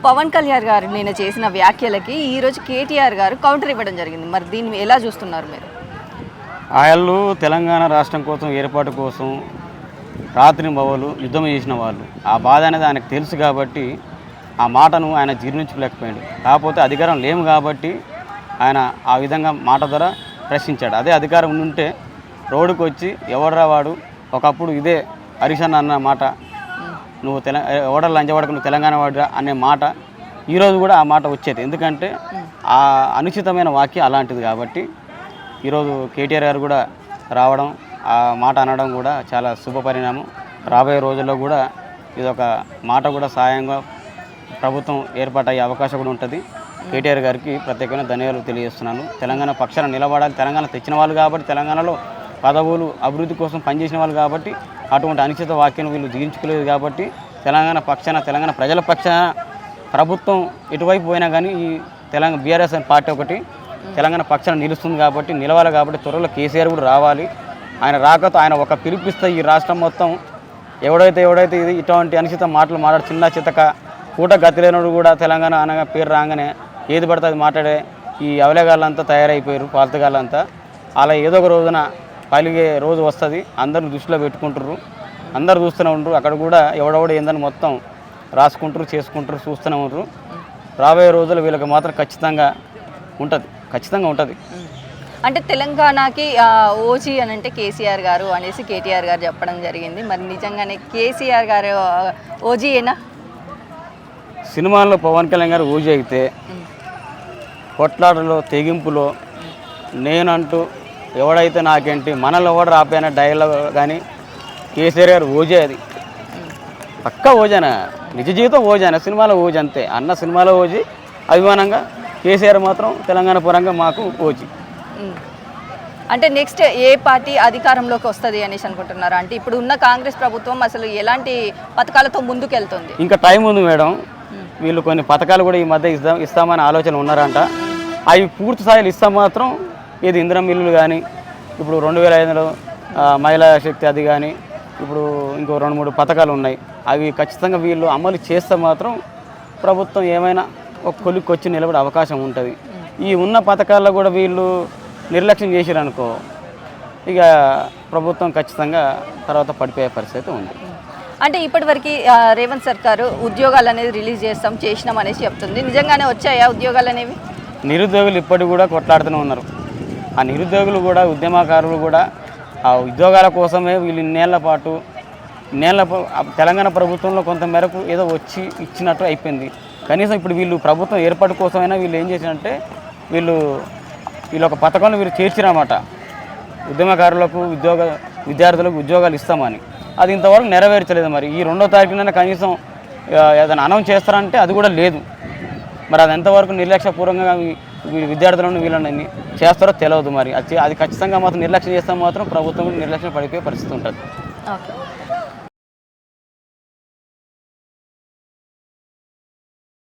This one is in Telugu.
పవన్ కళ్యాణ్ గారు నేను చేసిన వ్యాఖ్యలకి ఈరోజు కేటీఆర్ గారు కౌంటర్ ఇవ్వడం జరిగింది. మరి దీన్ని ఎలా చూస్తున్నారు మీరు? వాళ్ళు తెలంగాణ రాష్ట్రం కోసం ఏర్పాటు కోసం రాత్రి బవలు యుద్ధం చేసిన వాళ్ళు. ఆ బాధ అనేది ఆయనకు తెలుసు కాబట్టి ఆ మాటను ఆయన జీర్ణించుకోలేకపోయాడు. కాకపోతే అధికారం లేము కాబట్టి ఆయన ఆ విధంగా మాట ద్వారా ప్రశ్నించాడు. అదే అధికారం ఉంటే రోడ్డుకు వచ్చి ఎవడరా వాడు, ఒకప్పుడు ఇదే హరీష్ అన్న మాట, నువ్వు ఎవడలు లంచవాడకు నువ్వు తెలంగాణ వాడురా అనే మాట ఈరోజు కూడా ఆ మాట వచ్చేది. ఎందుకంటే ఆ అనుచితమైన వాక్యం అలాంటిది కాబట్టి ఈరోజు కేటీఆర్ గారు కూడా రావడం, ఆ మాట అనడం కూడా చాలా శుభ పరిణామం. రాబోయే రోజుల్లో కూడా ఇదొక మాట కూడా సాయంగా ప్రభుత్వం ఏర్పాటయ్యే అవకాశం కూడా ఉంటుంది. కేటీఆర్ గారికి ప్రత్యేకమైన ధన్యవాదాలు తెలియజేస్తున్నాను. తెలంగాణ పక్షాన నిలబడాలి, తెలంగాణ తెచ్చిన వాళ్ళు కాబట్టి, తెలంగాణలో పదవులు అభివృద్ధి కోసం పనిచేసిన వాళ్ళు కాబట్టి, అటువంటి అనిశ్చిత వాక్యం వీళ్ళు దిగించుకోలేదు కాబట్టి తెలంగాణ పక్షాన, తెలంగాణ ప్రజల పక్షాన ప్రభుత్వం ఎటువైపు పోయినా కానీ ఈ తెలంగాణ బీఆర్ఎస్ అనే పార్టీ ఒకటి తెలంగాణ పక్షాన నిలుస్తుంది కాబట్టి, నిలవాలి కాబట్టి త్వరలో కేసీఆర్ కూడా రావాలి. ఆయన రాకతో ఆయన ఒక పిలిపిస్తే ఈ రాష్ట్రం మొత్తం ఎవడైతే ఇది ఇటువంటి అనిశ్చిత మాటలు మాట్లాడు చిన్న చితక పూట గతిలేనుడు కూడా తెలంగాణ అనగా పేరు రాగానే ఏది పడితే అది మాట్లాడే ఈ అవలేగాళ్ళంతా తయారైపోయారు, పాలతగాళ్ళంతా. అలా ఏదో ఒక రోజున పలిగే రోజు వస్తుంది. అందరిని దృష్టిలో పెట్టుకుంటారు, అందరు చూస్తూనే ఉంటారు. అక్కడ కూడా ఎవడెవడ ఏందని మొత్తం రాసుకుంటారు, చేసుకుంటారు, చూస్తూనే ఉంటారు. రాబోయే రోజులు వీళ్ళకి మాత్రం ఖచ్చితంగా ఉంటుంది. అంటే తెలంగాణకి ఓజీ అని అంటే కేసీఆర్ గారు అనేసి కేటీఆర్ గారు చెప్పడం జరిగింది. మరి నిజంగానే కేసీఆర్ గారు ఓజీయేనా? సినిమాల్లో పవన్ కళ్యాణ్ గారు ఓజీ అయితే కొట్లాటలో తెగింపులో నేనంటూ ఎవడైతే నాకేంటి మనల్ని ఎవడు రాపోయిన డైలాగ్ కానీ కేసీఆర్ గారు ఓజీ. అది పక్కా ఓజేనా, నిజ జీవితం ఓజేనా, సినిమాలో ఓజీ అంతే. అన్న సినిమాలో ఓజీ, అభిమానంగా కేసీఆర్ మాత్రం తెలంగాణ పరంగా మాకు ఓజీ. అంటే నెక్స్ట్ ఏ పార్టీ అధికారంలోకి వస్తుంది అనేసి అనుకుంటున్నారు? అంటే ఇప్పుడు ఉన్న కాంగ్రెస్ ప్రభుత్వం అసలు ఎలాంటి పథకాలతో ముందుకెళ్తుంది? ఇంకా టైం ఉంది మేడం. వీళ్ళు కొన్ని పథకాలు కూడా ఈ మధ్య ఇస్తామని ఆలోచన ఉన్నారంట. అవి పూర్తి స్థాయిలో ఇస్తాం మాత్రం ఇది ఇందిరా మిల్లులు కానీ, ఇప్పుడు 2005లో మహిళా శక్తి అది కానీ, ఇప్పుడు ఇంకో 2-3 పథకాలు ఉన్నాయి. అవి ఖచ్చితంగా వీళ్ళు అమలు చేస్తే మాత్రం ప్రభుత్వం ఏమైనా ఒక కొలిక్కి వచ్చి నిలబడే అవకాశం ఉంటుంది. ఈ ఉన్న పథకాల్లో కూడా వీళ్ళు నిర్లక్ష్యం చేశారనుకో ఇక ప్రభుత్వం ఖచ్చితంగా తర్వాత పడిపోయే పరిస్థితి ఉంది. అంటే ఇప్పటివరకు రేవంత్ సర్కారు ఉద్యోగాలు అనేది రిలీజ్ చేసినాం అనేసి చెప్తుంది. నిజంగానే వచ్చాయా ఉద్యోగాలు అనేవి? నిరుద్యోగులు ఇప్పటికి కూడా కొట్లాడుతూనే ఉన్నారు. ఆ నిరుద్యోగులు కూడా, ఉద్యమకారులు కూడా ఆ ఉద్యోగాల కోసమే వీళ్ళు ఇన్నేళ్ల పాటు తెలంగాణ ప్రభుత్వంలో కొంత మేరకు ఏదో వచ్చి ఇచ్చినట్టు అయిపోయింది. కనీసం ఇప్పుడు వీళ్ళు ప్రభుత్వం ఏర్పాటు కోసమైనా వీళ్ళు ఏం చేసినంటే వీళ్ళు ఒక పథకంలో వీళ్ళు చేర్చిరన్నమాట. ఉద్యమకారులకు విద్యార్థులకు ఉద్యోగాలు ఇస్తామని. అది ఇంతవరకు నెరవేర్చలేదు. మరి ఈ 2వ తారీఖున కనీసం ఏదైనా అనౌన్స్ చేస్తారంటే అది కూడా లేదు. మరి అది ఎంతవరకు నిర్లక్ష్యపూర్వకంగా విద్యార్థులను వీళ్ళని చేస్తారో తెలియదు. మరి అది ఖచ్చితంగా మాత్రం నిర్లక్ష్యం చేస్తే మాత్రం ప్రభుత్వం నిర్లక్ష్యం పడిపోయే పరిస్థితి ఉంటుంది. ఓకే.